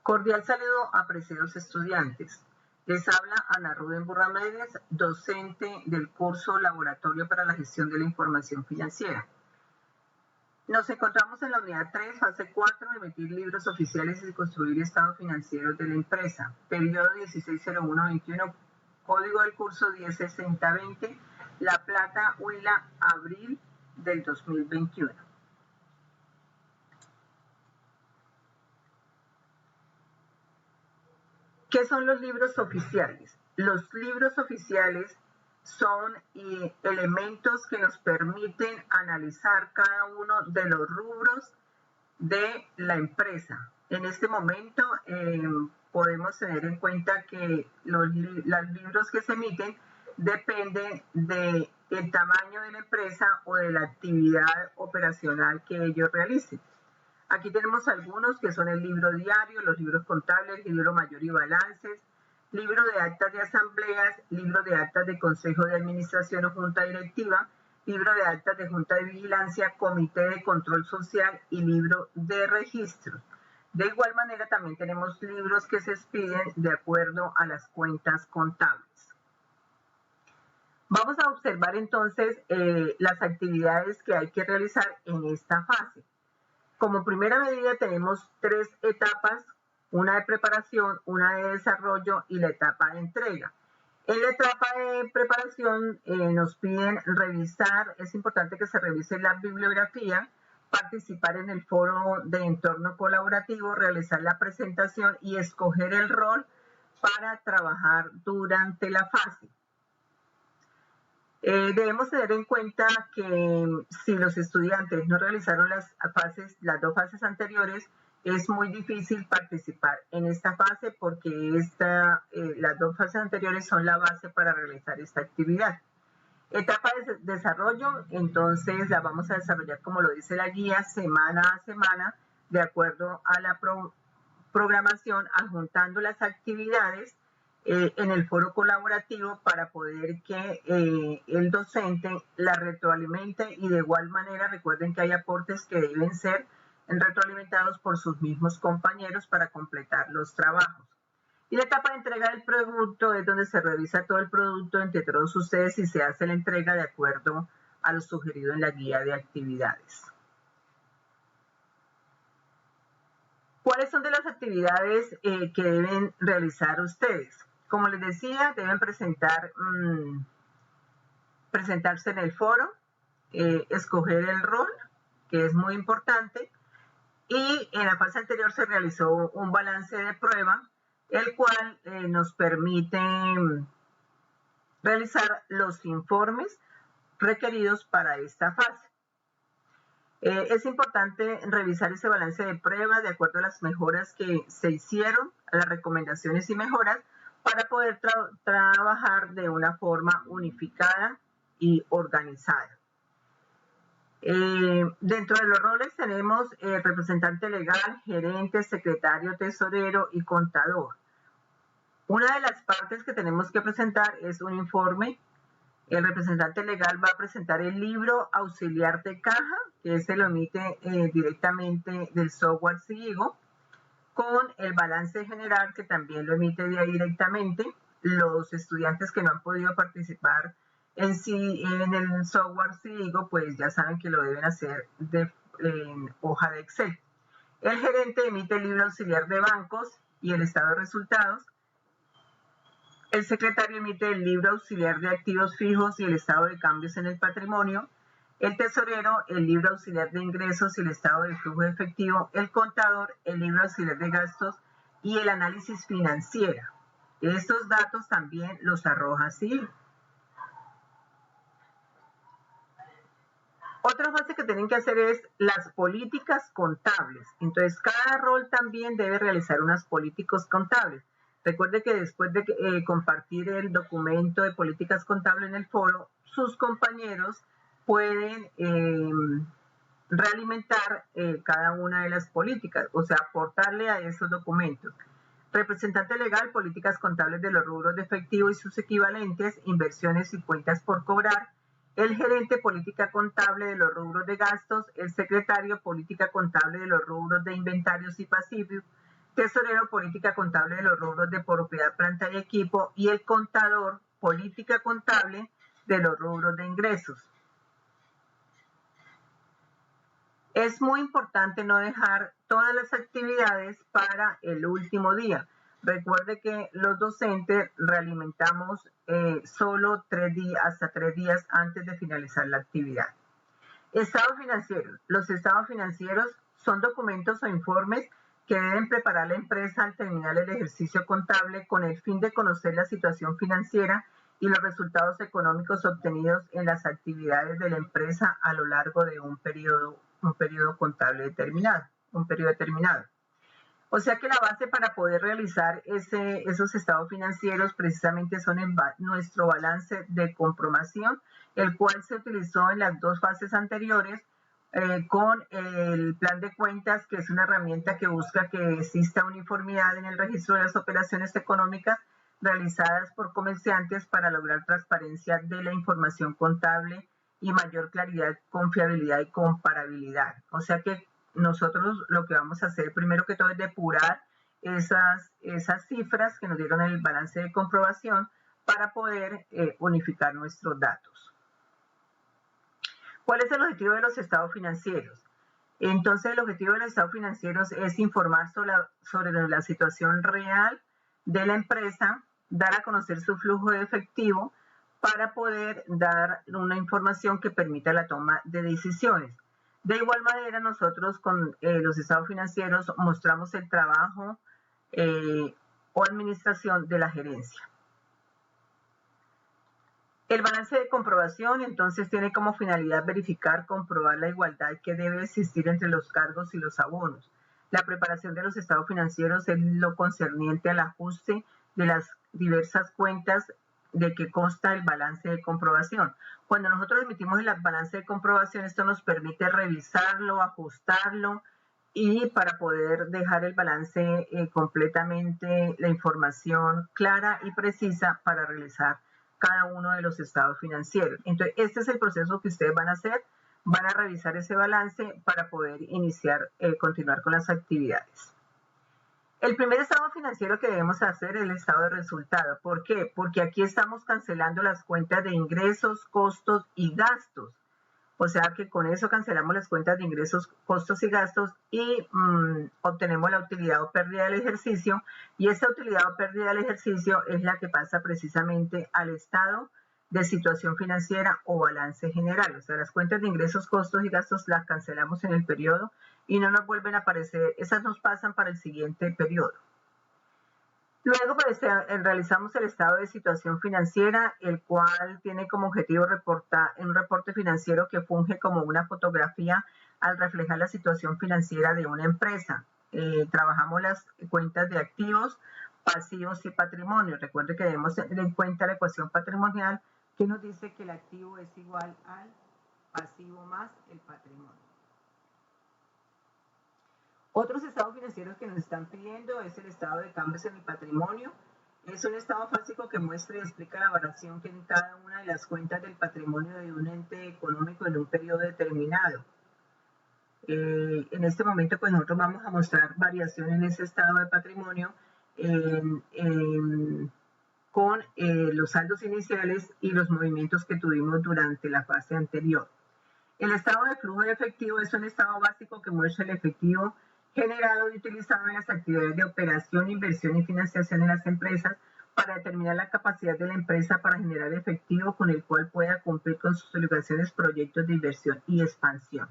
Cordial saludo, apreciados estudiantes. Les habla Ana Rubén Burramedes, docente del curso Laboratorio para la Gestión de la Información Financiera. Nos encontramos en la unidad 3, fase 4, emitir libros oficiales y construir estados financieros de la empresa. Periodo 160121, código del curso 106020, La Plata, Huila, abril del 2021. ¿Qué son los libros oficiales? Los libros oficiales son elementos que nos permiten analizar cada uno de los rubros de la empresa. En este momento podemos tener en cuenta que los libros que se emiten dependen del tamaño de la empresa o de la actividad operacional que ellos realicen. Aquí tenemos algunos que son el libro diario, los libros contables, el libro mayor y balances, libro de actas de asambleas, libro de actas de consejo de administración o junta directiva, libro de actas de junta de vigilancia, comité de control social y libro de registros. De igual manera también tenemos libros que se expiden de acuerdo a las cuentas contables. Vamos a observar entonces las actividades que hay que realizar en esta fase. Como primera medida tenemos 3 etapas, una de preparación, una de desarrollo y la etapa de entrega. En la etapa de preparación nos piden revisar, es importante que se revise la bibliografía, participar en el foro de entorno colaborativo, realizar la presentación y escoger el rol para trabajar durante la fase. Debemos tener en cuenta que si los estudiantes no realizaron las 2 fases anteriores, es muy difícil participar en esta fase porque las 2 fases anteriores son la base para realizar esta actividad. Etapa de desarrollo, entonces la vamos a desarrollar como lo dice la guía, semana a semana, de acuerdo a la programación, adjuntando las actividades en el foro colaborativo para poder que el docente la retroalimente y de igual manera recuerden que hay aportes que deben ser retroalimentados por sus mismos compañeros para completar los trabajos. Y la etapa de entrega del producto es donde se revisa todo el producto entre todos ustedes y se hace la entrega de acuerdo a lo sugerido en la guía de actividades. ¿Cuáles son de las actividades que deben realizar ustedes? Como les decía, deben presentarse en el foro, escoger el rol, que es muy importante, y en la fase anterior se realizó un balance de prueba, el cual nos permite realizar los informes requeridos para esta fase. Es importante revisar ese balance de prueba de acuerdo a las mejoras que se hicieron, a las recomendaciones y mejoras, para poder trabajar de una forma unificada y organizada. Dentro de los roles tenemos representante legal, gerente, secretario, tesorero y contador. Una de las partes que tenemos que presentar es un informe. El representante legal va a presentar el libro auxiliar de caja, que se lo emite directamente del software Sigo, con el balance general que también lo emite directamente. Los estudiantes que no han podido participar en el software Sigo, pues ya saben que lo deben hacer en hoja de Excel. El gerente emite el libro auxiliar de bancos y el estado de resultados. El secretario emite el libro auxiliar de activos fijos y el estado de cambios en el patrimonio. El tesorero, el libro auxiliar de ingresos y el estado de flujo de efectivo. El contador, el libro auxiliar de gastos y el análisis financiero. Estos datos también los arroja Sigo. Otra fase que tienen que hacer es las políticas contables. Entonces, cada rol también debe realizar unas políticas contables. Recuerde que después de compartir el documento de políticas contables en el foro, sus compañeros pueden realimentar cada una de las políticas, o sea, aportarle a esos documentos. Representante legal, políticas contables de los rubros de efectivo y sus equivalentes, inversiones y cuentas por cobrar. El gerente, política contable de los rubros de gastos. El secretario, política contable de los rubros de inventarios y pasivos. tesorero, política contable de los rubros de propiedad, planta y equipo, y el contador, política contable de los rubros de ingresos. Es muy importante no dejar todas las actividades para el último día. Recuerde que los docentes realimentamos solo 3 días, hasta 3 días antes de finalizar la actividad. Estados financieros. Los estados financieros son documentos o informes que deben preparar la empresa al terminar el ejercicio contable con el fin de conocer la situación financiera y los resultados económicos obtenidos en las actividades de la empresa a lo largo de un periodo contable determinado, un periodo determinado. O sea que la base para poder realizar esos estados financieros precisamente son nuestro balance de comprobación, el cual se utilizó en las 2 fases anteriores con el plan de cuentas, que es una herramienta que busca que exista uniformidad en el registro de las operaciones económicas realizadas por comerciantes para lograr transparencia de la información contable y mayor claridad, confiabilidad y comparabilidad. O sea que nosotros lo que vamos a hacer primero que todo es depurar esas cifras que nos dieron el balance de comprobación para poder unificar nuestros datos. ¿Cuál es el objetivo de los estados financieros? Entonces, el objetivo de los estados financieros es informar sobre la situación real de la empresa, dar a conocer su flujo de efectivo para poder dar una información que permita la toma de decisiones. De igual manera, nosotros con los estados financieros mostramos el trabajo o administración de la gerencia. El balance de comprobación, entonces, tiene como finalidad verificar, comprobar la igualdad que debe existir entre los cargos y los abonos. La preparación de los estados financieros es lo concerniente al ajuste de las diversas cuentas de que consta el balance de comprobación. Cuando nosotros emitimos el balance de comprobación, esto nos permite revisarlo, ajustarlo y para poder dejar el balance completamente, la información clara y precisa para realizar cada uno de los estados financieros. Entonces, este es el proceso que ustedes van a hacer. Van a revisar ese balance para poder iniciar, continuar con las actividades. El primer estado financiero que debemos hacer es el estado de resultado. ¿Por qué? Porque aquí estamos cancelando las cuentas de ingresos, costos y gastos. O sea que con eso cancelamos las cuentas de ingresos, costos y gastos y obtenemos la utilidad o pérdida del ejercicio. Y esa utilidad o pérdida del ejercicio es la que pasa precisamente al estado de situación financiera o balance general. O sea, las cuentas de ingresos, costos y gastos las cancelamos en el periodo y no nos vuelven a aparecer. Esas nos pasan para el siguiente periodo. Luego pues, realizamos el estado de situación financiera, el cual tiene como objetivo reportar un reporte financiero que funge como una fotografía al reflejar la situación financiera de una empresa. Trabajamos las cuentas de activos, pasivos y patrimonio. Recuerde que debemos tener en cuenta la ecuación patrimonial que nos dice que el activo es igual al pasivo más el patrimonio. Otros estados financieros que nos están pidiendo es el estado de cambios en el patrimonio. Es un estado básico que muestra y explica la variación que en cada una de las cuentas del patrimonio de un ente económico en un periodo determinado. En este momento, pues nosotros vamos a mostrar variación en ese estado de patrimonio con los saldos iniciales y los movimientos que tuvimos durante la fase anterior. El estado de flujo de efectivo es un estado básico que muestra el efectivo generado y utilizado en las actividades de operación, inversión y financiación en las empresas para determinar la capacidad de la empresa para generar efectivo con el cual pueda cumplir con sus obligaciones, proyectos de inversión y expansión.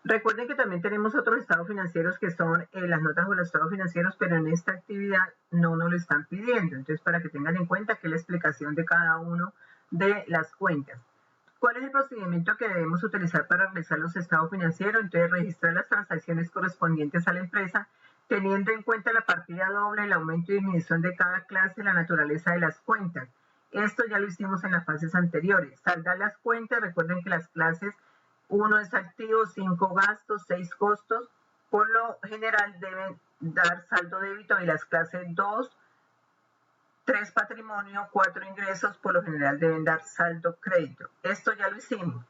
Recuerden que también tenemos otros estados financieros que son las notas o los estados financieros, pero en esta actividad no nos lo están pidiendo. Entonces, para que tengan en cuenta que la explicación de cada uno de las cuentas. ¿Cuál es el procedimiento que debemos utilizar para realizar los estados financieros? Entonces, registrar las transacciones correspondientes a la empresa, teniendo en cuenta la partida doble, el aumento y disminución de cada clase, la naturaleza de las cuentas. Esto ya lo hicimos en las fases anteriores. Saldar las cuentas, recuerden que las clases 1 es activo, 5 gastos, 6 costos. Por lo general deben dar saldo débito y las clases 2, 3 patrimonio, 4 ingresos, por lo general deben dar saldo crédito. Esto ya lo hicimos.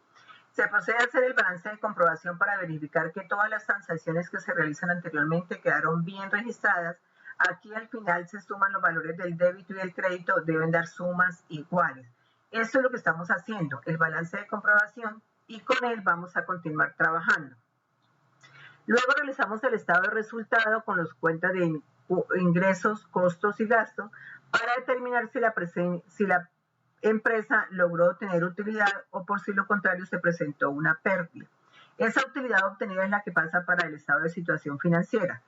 Se procede a hacer el balance de comprobación para verificar que todas las transacciones que se realizan anteriormente quedaron bien registradas. Aquí al final se suman los valores del débito y del crédito, deben dar sumas iguales. Esto es lo que estamos haciendo, el balance de comprobación, y con él vamos a continuar trabajando. Luego realizamos el estado de resultado con las cuentas de ingresos, costos y gastos para determinar si la empresa logró obtener utilidad o por si lo contrario se presentó una pérdida. Esa utilidad obtenida es la que pasa para el estado de situación financiera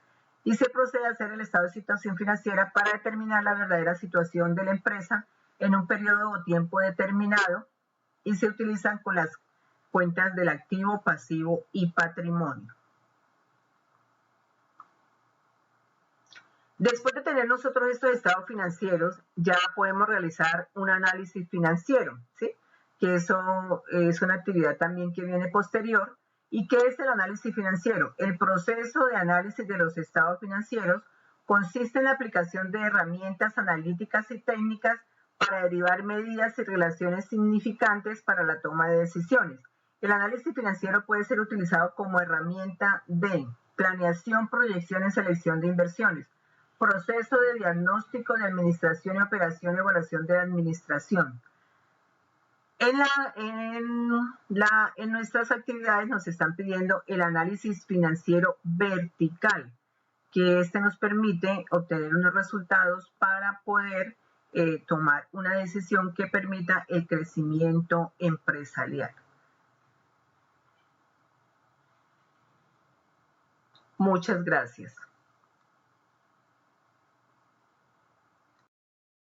y se procede a hacer el estado de situación financiera para determinar la verdadera situación de la empresa en un periodo o tiempo determinado y se utilizan con las cuentas del activo, pasivo y patrimonio. Después de tener nosotros estos estados financieros, ya podemos realizar un análisis financiero, ¿sí? Que eso es una actividad también que viene posterior. ¿Y qué es el análisis financiero? El proceso de análisis de los estados financieros consiste en la aplicación de herramientas analíticas y técnicas para derivar medidas y relaciones significantes para la toma de decisiones. El análisis financiero puede ser utilizado como herramienta de planeación, proyección y selección de inversiones, proceso de diagnóstico de administración y operación y evaluación de administración. En nuestras actividades nos están pidiendo el análisis financiero vertical, que nos permite obtener unos resultados para poder tomar una decisión que permita el crecimiento empresarial. Muchas gracias.